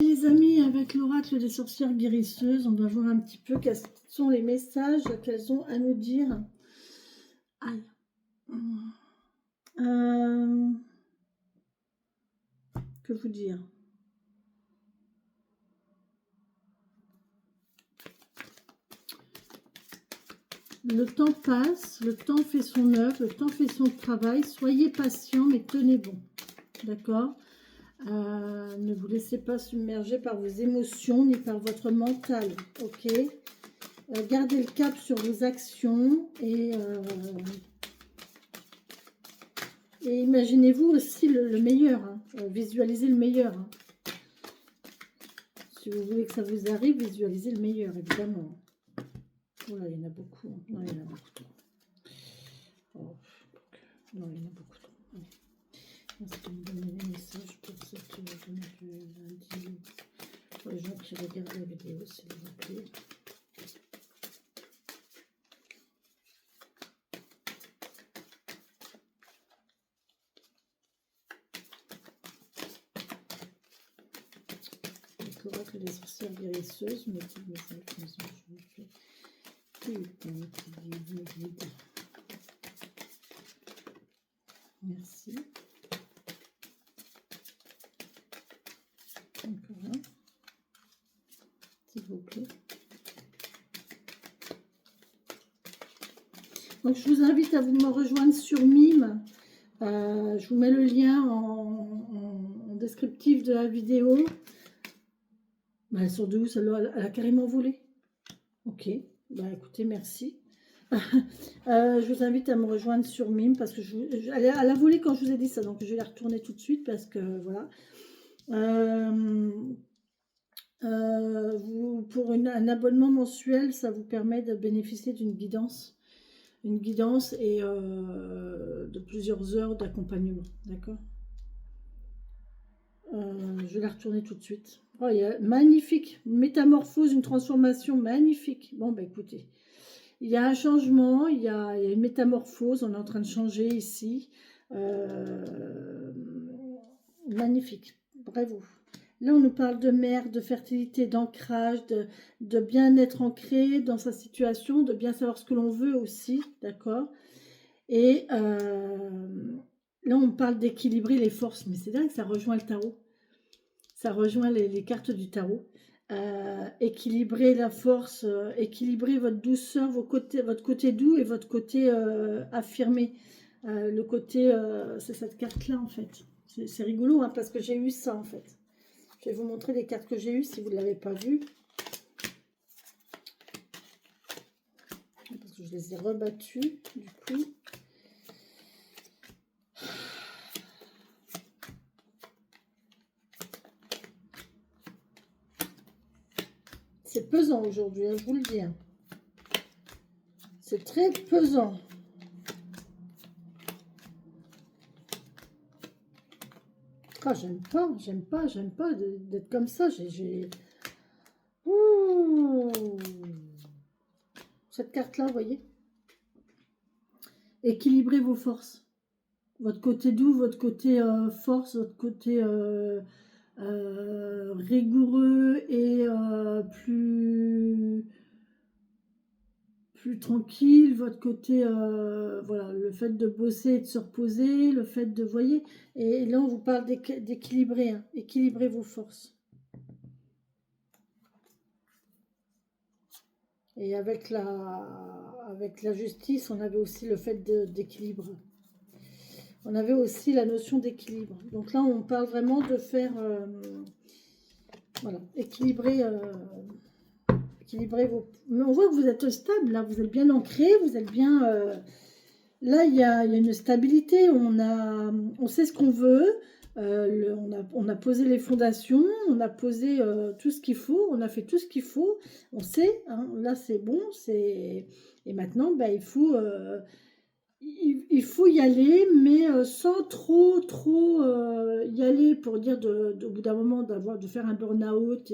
Les amis, avec l'oracle des sorcières guérisseuses, on va voir un petit peu quels sont les messages qu'elles ont à nous dire. Aïe. Que vous dire? Le temps passe, le temps fait son œuvre, le temps fait son travail. Soyez patient, mais tenez bon. D'accord? Ne vous laissez pas submerger par vos émotions ni par votre mental. Ok? Gardez le cap sur vos actions et imaginez-vous aussi le meilleur. Hein. Visualisez le meilleur. Hein. Si vous voulez que ça vous arrive, visualisez le meilleur, évidemment. Oh là, il y en a beaucoup. Non, il y en a beaucoup trop. Oh, non, il y en a beaucoup trop. Est-ce que vous donnez des messages pour cette journée du lundi? Pour les gens qui regardent la vidéo, s'il vous plaît. L'oracle des sorcières guérisseuses, mettez le message comme ça, je vous fais. Putain, qui guide. Merci. Encore un. S'il vous plaît. Donc, je vous invite à vous me rejoindre sur Mime. Je vous mets le lien en descriptif de la vidéo. Bah, elle sort de où celle-là? Elle a carrément volé. Ok. Bah, écoutez, merci. Je vous invite à me rejoindre sur Mime parce que elle a volé quand je vous ai dit ça. Donc, je vais la retourner tout de suite parce que voilà. Pour un abonnement mensuel, ça vous permet de bénéficier d'une guidance. Une guidance et de plusieurs heures d'accompagnement. D'accord? Je vais la retourner tout de suite. Oh, il y a, magnifique, une métamorphose, une transformation magnifique. Bon, bah écoutez, il y a un changement, il y a une métamorphose, on est en train de changer ici. Magnifique, bravo. Là, on nous parle de mer, de fertilité, d'ancrage, de bien être ancré dans sa situation, de bien savoir ce que l'on veut aussi, d'accord? Et là, on parle d'équilibrer les forces, mais c'est dingue, ça rejoint le tarot. Ça rejoint les cartes du tarot. Équilibrer la force, équilibrer votre douceur, votre côté doux et votre côté affirmé. Le côté, c'est cette carte-là en fait. C'est rigolo hein, parce que j'ai eu ça en fait. Je vais vous montrer les cartes que j'ai eues si vous ne l'avez pas vues. Parce que je les ai rebattues du coup. C'est pesant aujourd'hui, hein, je vous le dis. Hein. C'est très pesant. Ah, j'aime pas d'être comme ça. Ouh. Cette carte-là, vous voyez. Équilibrez vos forces. Votre côté doux, votre côté force, votre côté rigoureux et plus tranquille, votre côté, voilà, le fait de bosser et de se reposer, le fait de, voyez, et là on vous parle d'équilibrer, hein, équilibrer vos forces. Et avec la justice, on avait aussi le fait d'équilibre. On avait aussi la notion d'équilibre. Donc là, on parle vraiment de faire, voilà, équilibrer vos... Mais on voit que vous êtes stable, là, vous êtes bien ancré, vous êtes bien... Là, il y a une stabilité, on sait ce qu'on veut, on a posé les fondations, on a posé tout ce qu'il faut, on a fait tout ce qu'il faut, on sait, hein, là c'est bon, et maintenant, bah, il faut y aller, mais sans trop y aller pour dire au bout d'un moment de faire un burn-out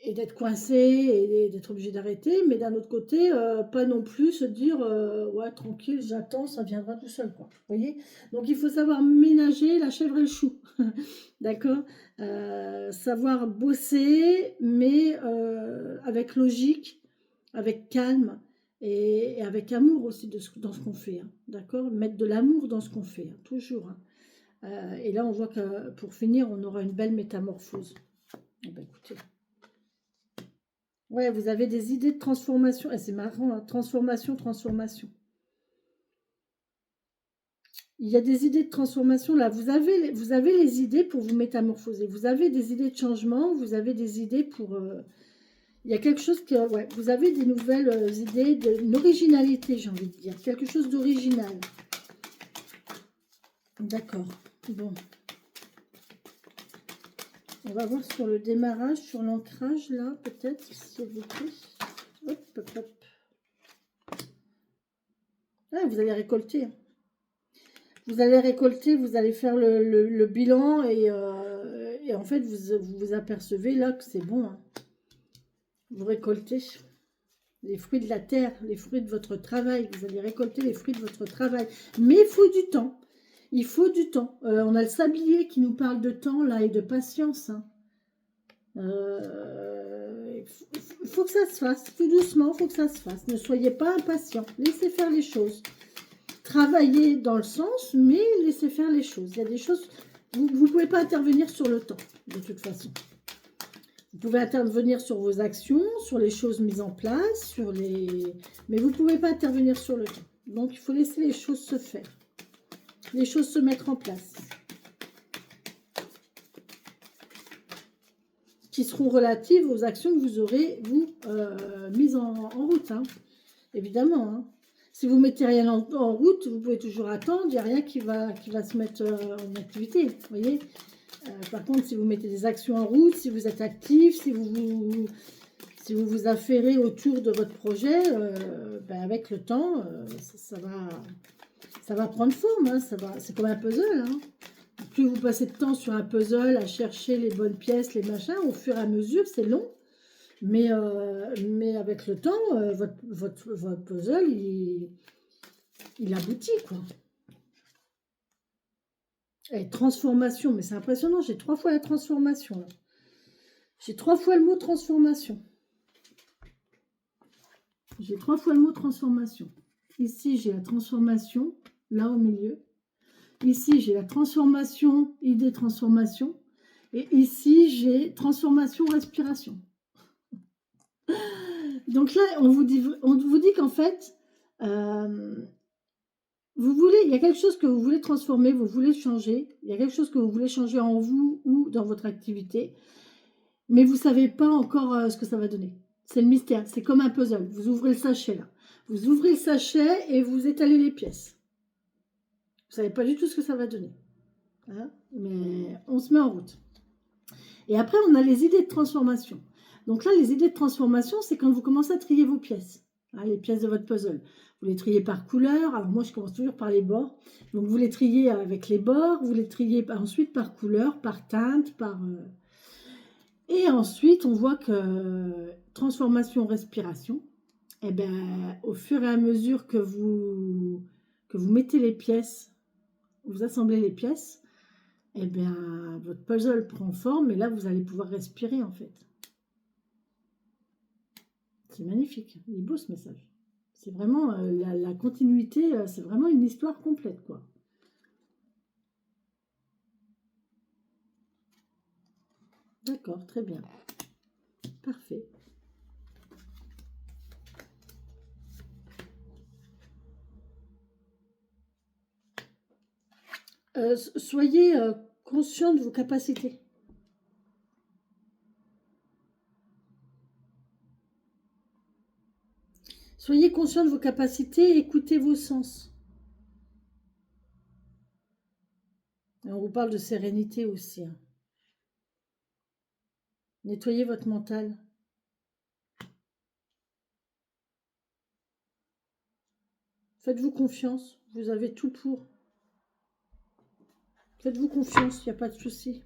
et d'être coincé et d'être obligé d'arrêter, mais d'un autre côté, pas non plus se dire ouais, tranquille, j'attends, ça viendra tout seul, quoi. Vous voyez? Donc il faut savoir ménager la chèvre et le chou. D'accord? Savoir bosser, mais avec logique, avec calme et avec amour aussi dans ce qu'on fait. Hein. D'accord? Mettre de l'amour dans ce qu'on fait, hein, toujours. Hein. Et là, on voit que pour finir, on aura une belle métamorphose. Eh ben, écoutez. Ouais, vous avez des idées de transformation. Et c'est marrant, hein, transformation, transformation. Il y a des idées de transformation là. Vous avez les idées pour vous métamorphoser. Vous avez des idées de changement. Vous avez des idées pour... il y a quelque chose que... Ouais, vous avez des nouvelles idées, une originalité, j'ai envie de dire. Quelque chose d'original. D'accord. Bon. On va voir sur le démarrage, sur l'ancrage là, peut-être, s'il vous plaît. Hop, hop, hop. Ah, vous allez récolter. Vous allez récolter, vous allez faire le bilan et en fait, vous apercevez là que c'est bon. Hein. Vous récoltez les fruits de la terre, les fruits de votre travail. Vous allez récolter les fruits de votre travail. Mais il faut du temps. Il faut du temps. On a le sablier qui nous parle de temps là et de patience. Hein. Il faut que ça se fasse. Tout doucement, il faut que ça se fasse. Ne soyez pas impatient. Laissez faire les choses. Travailler dans le sens, mais laissez faire les choses. Il y a des choses, vous ne pouvez pas intervenir sur le temps, de toute façon. Vous pouvez intervenir sur vos actions, sur les choses mises en place, mais vous ne pouvez pas intervenir sur le temps. Donc, il faut laisser les choses se faire, les choses se mettre en place, qui seront relatives aux actions que vous aurez, vous, mises en route, hein, évidemment, hein. Si vous ne mettez rien en route, vous pouvez toujours attendre. Il n'y a rien qui va se mettre en activité. Vous voyez. Par contre, si vous mettez des actions en route, si vous êtes actif, si vous vous affairez autour de votre projet, ben avec le temps, ça va prendre forme. Hein, c'est comme un puzzle. Hein. Plus vous passez de temps sur un puzzle à chercher les bonnes pièces, les machins, au fur et à mesure, c'est long. Mais avec le temps, votre puzzle, il aboutit, quoi. Et transformation, mais c'est impressionnant, j'ai 3 fois la transformation. Là. J'ai 3 fois le mot transformation. J'ai 3 fois le mot transformation. Ici, j'ai la transformation, là au milieu. Ici, j'ai la transformation, idée transformation. Et ici, j'ai transformation, respiration. Donc là, on vous dit qu'en fait, il y a quelque chose que vous voulez transformer, vous voulez changer. Il y a quelque chose que vous voulez changer en vous ou dans votre activité. Mais vous ne savez pas encore ce que ça va donner. C'est le mystère. C'est comme un puzzle. Vous ouvrez le sachet là. Vous ouvrez le sachet et vous étalez les pièces. Vous ne savez pas du tout ce que ça va donner. Hein, mais on se met en route. Et après, on a les idées de transformation. Donc là, les idées de transformation, c'est quand vous commencez à trier vos pièces. Hein, les pièces de votre puzzle. Vous les triez par couleur. Alors moi, je commence toujours par les bords. Donc vous les triez avec les bords. Vous les triez ensuite par couleur, par teinte, par... Et ensuite, on voit que transformation, respiration, eh ben, au fur et à mesure que vous mettez les pièces, vous assemblez les pièces, eh bien, votre puzzle prend forme et là, vous allez pouvoir respirer en fait. C'est magnifique, il est beau ce message. C'est vraiment la continuité, c'est vraiment une histoire complète, quoi. D'accord, très bien. Parfait. Soyez conscient de vos capacités. Soyez conscient de vos capacités et écoutez vos sens. Et on vous parle de sérénité aussi. Hein. Nettoyez votre mental. Faites-vous confiance. Vous avez tout pour. Faites-vous confiance, il n'y a pas de souci.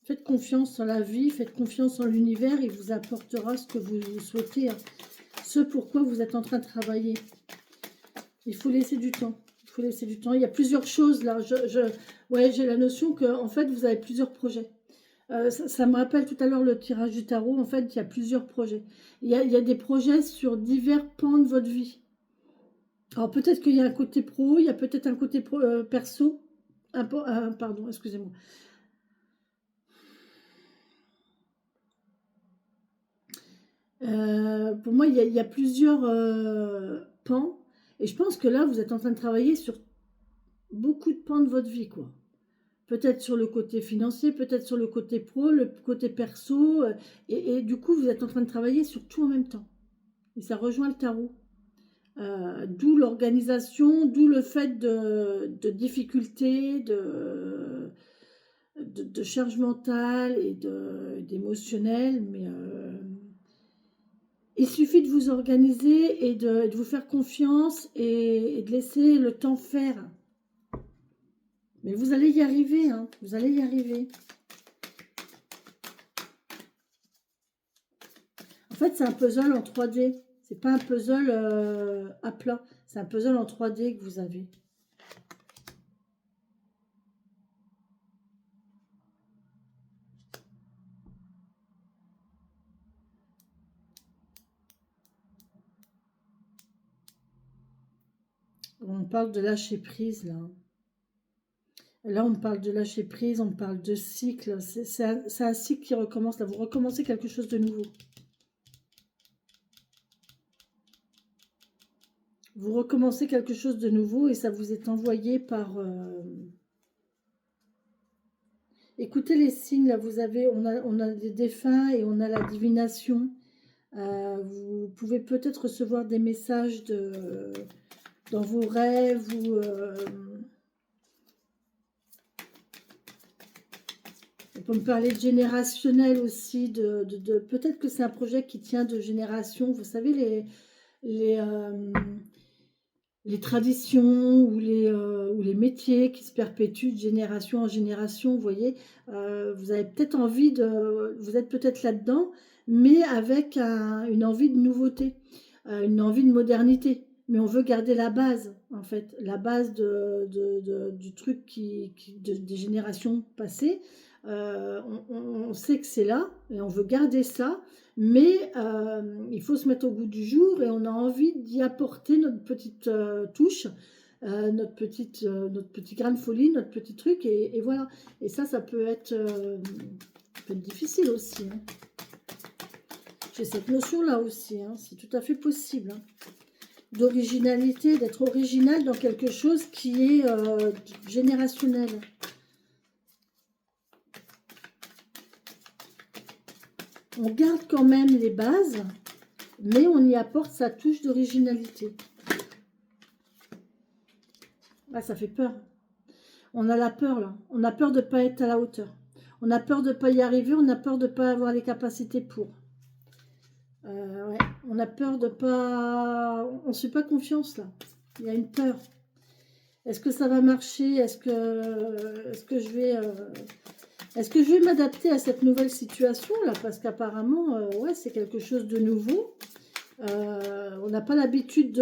Faites confiance en la vie, faites confiance en l'univers, il vous apportera ce que vous souhaitez, hein. Ce pourquoi vous êtes en train de travailler. Il faut laisser du temps. Il faut laisser du temps. Il y a plusieurs choses là. Ouais, j'ai la notion que en fait, vous avez plusieurs projets. Ça me rappelle tout à l'heure le tirage du tarot. En fait, il y a plusieurs projets. Il y a des projets sur divers pans de votre vie. Alors peut-être qu'il y a un côté pro, il y a peut-être un côté perso. Pardon, excusez-moi. Pour moi, il y a plusieurs pans. Et je pense que là, vous êtes en train de travailler sur beaucoup de pans de votre vie, quoi. Peut-être sur le côté financier, peut-être sur le côté pro, le côté perso. Et du coup, vous êtes en train de travailler sur tout en même temps. Et ça rejoint le tarot. D'où l'organisation, d'où le fait de difficultés, de charge mentale et d'émotionnel. Mais il suffit de vous organiser et de vous faire confiance et de laisser le temps faire. Mais vous allez y arriver, hein, vous allez y arriver. En fait, c'est un puzzle en 3D. C'est pas un puzzle à plat. C'est un puzzle en 3D que vous avez. On parle de lâcher prise, là. Là, on parle de lâcher prise, on parle de cycle. C'est un cycle qui recommence. Là, vous recommencez quelque chose de nouveau. Vous recommencez quelque chose de nouveau et ça vous est envoyé par... Écoutez les signes, là, on a des défunts et on a la divination. Vous pouvez peut-être recevoir des messages dans vos rêves ou... on peut me parler de générationnel aussi, peut-être que c'est un projet qui tient de génération. Vous savez, les traditions ou les métiers qui se perpétuent de génération en génération, vous voyez, vous avez peut-être envie vous êtes peut-être là-dedans, mais avec une envie de nouveauté, une envie de modernité. Mais on veut garder la base, en fait, la base du truc des générations passées. On sait que c'est là et on veut garder ça, mais il faut se mettre au goût du jour et on a envie d'y apporter notre petite touche, notre petit grain de folie, notre petit truc, et voilà. Et ça peut être difficile aussi, hein. J'ai cette notion-là aussi, hein. C'est tout à fait possible, hein. D'originalité, d'être original dans quelque chose qui est générationnel. On garde quand même les bases, mais on y apporte sa touche d'originalité. Ah, ça fait peur. On a la peur, là. On a peur de ne pas être à la hauteur. On a peur de ne pas y arriver. On a peur de ne pas avoir les capacités pour. Ouais. On a peur de pas... On ne se fait pas confiance, là. Il y a une peur. Est-ce que ça va marcher? Est-ce que je vais... Est-ce que je vais m'adapter à cette nouvelle situation là? Parce qu'apparemment, ouais, c'est quelque chose de nouveau. On n'a pas l'habitude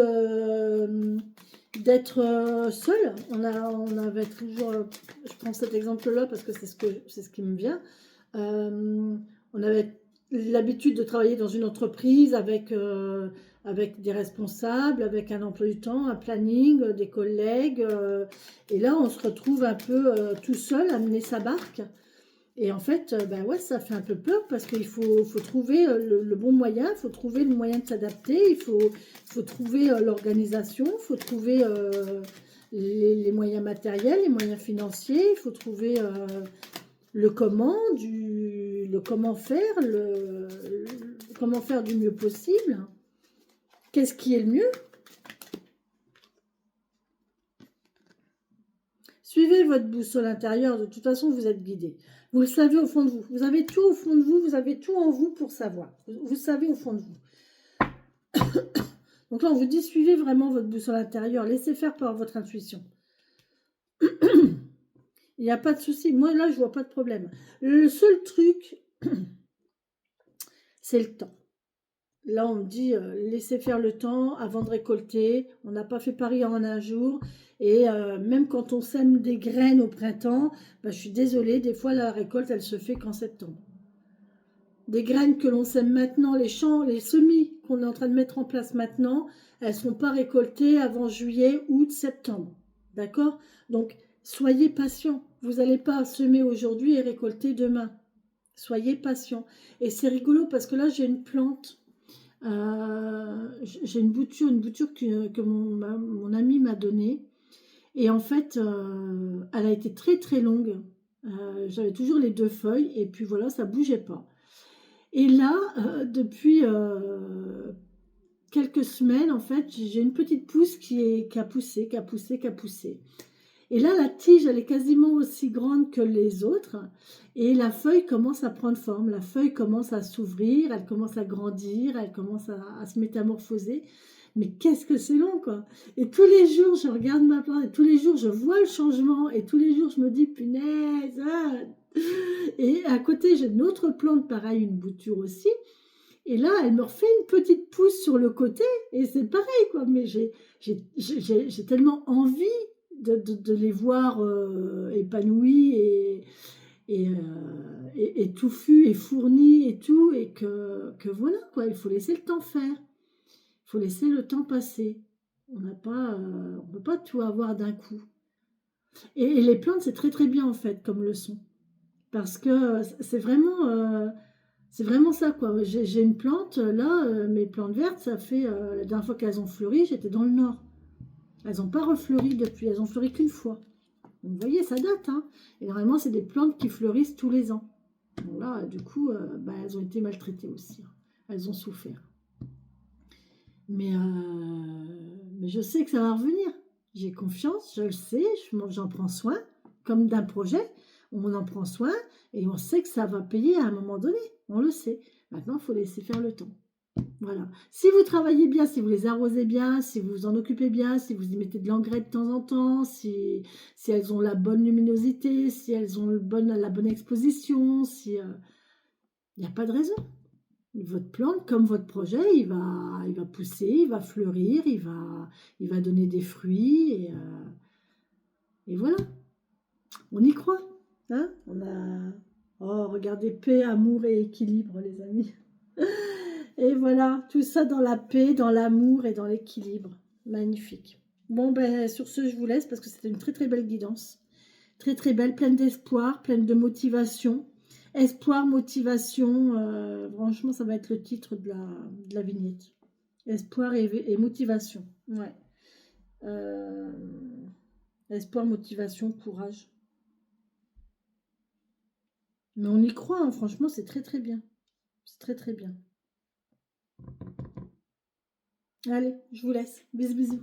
d'être seul. On avait toujours, je prends cet exemple-là parce que c'est ce qui me vient. On avait l'habitude de travailler dans une entreprise avec des responsables, avec un emploi du temps, un planning, des collègues. Et là, on se retrouve un peu tout seul à mener sa barque. Et en fait, ben ouais, ça fait un peu peur parce qu'il faut trouver le bon moyen, il faut trouver le moyen de s'adapter, il faut trouver l'organisation, il faut trouver les moyens matériels, les moyens financiers, il faut trouver le comment, comment faire du mieux possible. Qu'est-ce qui est le mieux? Suivez votre boussole intérieure, de toute façon, vous êtes guidé. Vous le savez au fond de vous. Vous avez tout au fond de vous, vous avez tout en vous pour savoir. Vous savez au fond de vous. Donc là, on vous dit, suivez vraiment votre boussole intérieure. Laissez faire par votre intuition. Il n'y a pas de souci. Moi, là, je vois pas de problème. Le seul truc, c'est le temps. Là, on me dit, laissez faire le temps avant de récolter. On n'a pas fait Paris en un jour. Et même quand on sème des graines au printemps, bah, je suis désolée, des fois, la récolte, elle se fait qu'en septembre. Des graines que l'on sème maintenant, les champs, les semis qu'on est en train de mettre en place maintenant, elles ne seront pas récoltées avant juillet, août, septembre. D'accord? Donc, soyez patient. Vous n'allez pas semer aujourd'hui et récolter demain. Soyez patient. Et c'est rigolo parce que là, j'ai une plante. J'ai une bouture que mon ami m'a donnée. Et en fait, elle a été très très longue. J'avais toujours les deux feuilles et puis voilà, ça bougeait pas. Et là, depuis quelques semaines, en fait, j'ai une petite pousse qui a poussé, qui a poussé, qui a poussé. Et là, la tige, elle est quasiment aussi grande que les autres. Et la feuille commence à prendre forme. La feuille commence à s'ouvrir, elle commence à grandir, elle commence à se métamorphoser. Mais qu'est-ce que c'est long, quoi. Et tous les jours, je regarde ma plante, et tous les jours, je vois le changement. Et tous les jours, je me dis, punaise. Ah. Et à côté, j'ai une autre plante, pareil, une bouture aussi. Et là, elle me refait une petite pousse sur le côté. Et c'est pareil, quoi. Mais j'ai tellement envie de les voir épanouis et touffus et fournis et tout. Et que voilà, quoi. Il faut laisser le temps faire. Il faut laisser le temps passer. On ne peut pas tout avoir d'un coup. Et les plantes, c'est très très bien en fait, comme leçon. Parce que c'est vraiment ça, quoi. J'ai une plante, là, mes plantes vertes, ça fait, la dernière fois qu'elles ont fleuri, j'étais dans le nord. Elles n'ont pas refleuri depuis, elles ont fleuri qu'une fois. Donc, vous voyez, ça date, hein. Et normalement, c'est des plantes qui fleurissent tous les ans. Donc là, du coup, bah, elles ont été maltraitées aussi, hein. Elles ont souffert. Mais, mais je sais que ça va revenir. J'ai confiance, je le sais, j'en prends soin, comme d'un projet. On en prend soin et on sait que ça va payer à un moment donné. On le sait. Maintenant, il faut laisser faire le temps. Voilà. Si vous travaillez bien, si vous les arrosez bien, si vous vous en occupez bien, si vous y mettez de l'engrais de temps en temps, si elles ont la bonne luminosité, si elles ont la bonne exposition, si, il n'y a pas de raison. Votre plante, comme votre projet, il va pousser, il va fleurir, il va donner des fruits et voilà. On y croit. Hein? Oh, regardez, paix, amour et équilibre, les amis. Et voilà, tout ça dans la paix, dans l'amour et dans l'équilibre. Magnifique. Bon, ben, sur ce, je vous laisse parce que c'était une très très belle guidance. Très très belle, pleine d'espoir, pleine de motivation. Espoir, motivation, franchement, ça va être le titre de la vignette. Espoir et motivation. Ouais. Euh, espoir, motivation, courage. Mais on y croit, hein, franchement, c'est très très bien. C'est très très bien. Allez, je vous laisse. Bisous bisous.